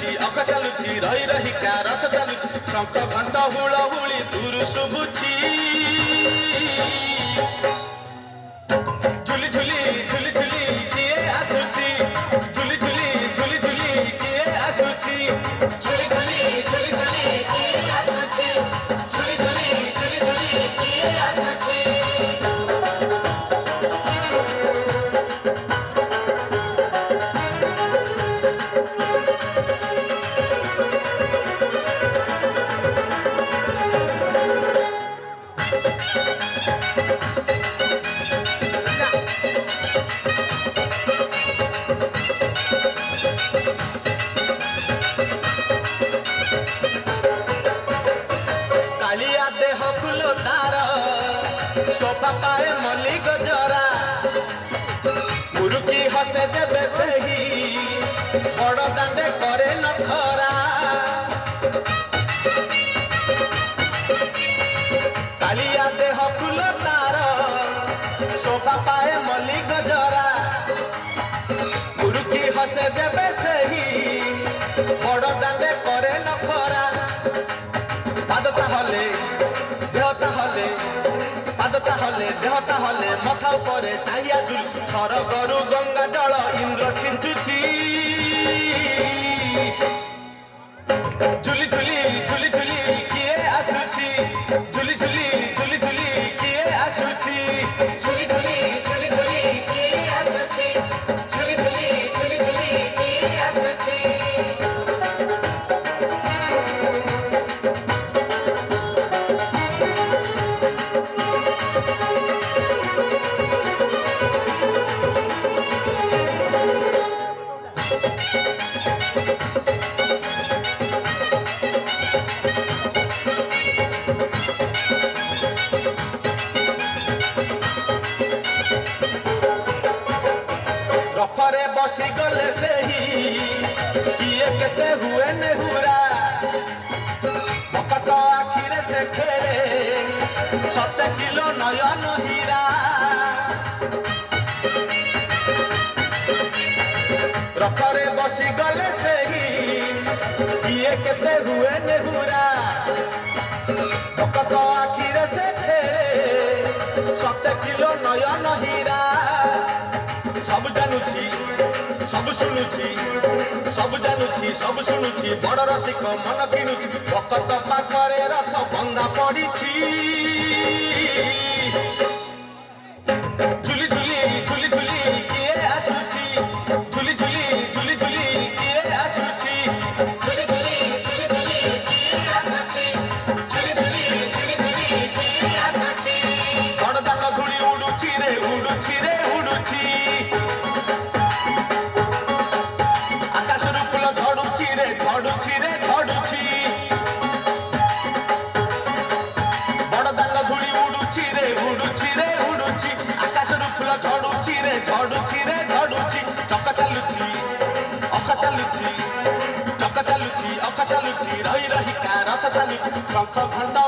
ଚାଲୁଛି ଅଖ ଚାଲୁଛି ରହି ରହିକା ରଥ ଚାଲୁଛି ଶଙ୍ଖ ଘଣ୍ଟ ହୁଳହୁଳି ଦୂରୁ ଶୁଭୁଛି ଝୁଲି ଝୁଲି ଝୁଲି ଝୁଲି କିଏ ଆସୁଛି ଝୁଲି ଝୁଲି ଝୁଲି ଝୁଲି କିଏ ଆସୁଛି ଝୁଲି ଝୁଲି ଝୁଲି ଝୁଲି କିଏ ଆସୁଛି ଝୁଲି ଝୁଲି ଝୁଲି ଝୁଲି କିଏ ଆସୁଛି कालिया देह फुल तार शोभा पाए मल्ली गजरा मुरुकी हसे जेबे सेही बड़ दांडे करे नखरा कालिया देह फुल तार शोभा पाए मल्ली गजरा मुरुकी हसे जेबे सेही बड़ दांडे करे नखरा पादता हले देहता हले पादता हले देहता हले मथा उपरे टाइया झुल थर गरु गंगा जल इंद्र छिंचुची झुली झुली झुली झुली किए आसुची झुली झुली झुली झुली किए आसुची ଝୁଲି ଝୁଲି ଝୁଲି ଝୁଲି କିଏ ଆସୁଛି ଝୁଲି ଝୁଲି ଝୁଲି ଝୁଲି କିଏ ଆସୁଛି रफरे बसी गले सेही किए केते हुए नेहुरा भकत आखिरे से खेले 7 किलो नयन हीरा रफरे बसी गले सेही किए केते हुए नेहुरा भकत आखिरे से खेले 7 किलो नयन हीरा सब जानुची सब शुणुची सब जानुची सब शुणुची बड़ रसिक मन किणुची भकत पाखरे रथ बंधा पड़िछि झुली झुली झुली झुली किए आसुची झुली झुली झुली झुली किए आसुची ଝୁଲି ଝୁଲି ଝୁଲି ଝୁଲି କିଏ ଆସୁଛି ଝୁଲି ଝୁଲି ଝୁଲି ଝୁଲି କିଏ ଆସୁଛି ବଡ଼ ଦାଣ୍ଡ ଧୂଳି ଉଡୁଛି ରେ ଉଡୁଛି ରେ ଉଡୁଛି ଆକାଶରୁ ଫୁଲ ଝଡୁଛି ରେ ଝଡୁଛି ରେ ଝଡୁଛି ବଡ଼ ଦାଣ୍ଡ ଧୂଳି ଉଡୁଛି ରେ ଉଡୁଛି ରେ ଉଡୁଛି ଆକାଶରୁ ଫୁଲ ଝଡୁଛି ରେ ଝଡୁଛି ରେ ଝଡୁଛି ଚକ ଚାଲୁଛି ଅଖ ଚାଲୁଛି ଚକ ଚାଲୁଛି ଅଖ ଚାଲୁଛି ରହି ରହିକା ରଥ ଚାଲୁଛି ଶଙ୍ଖ ଘଣ୍ଟ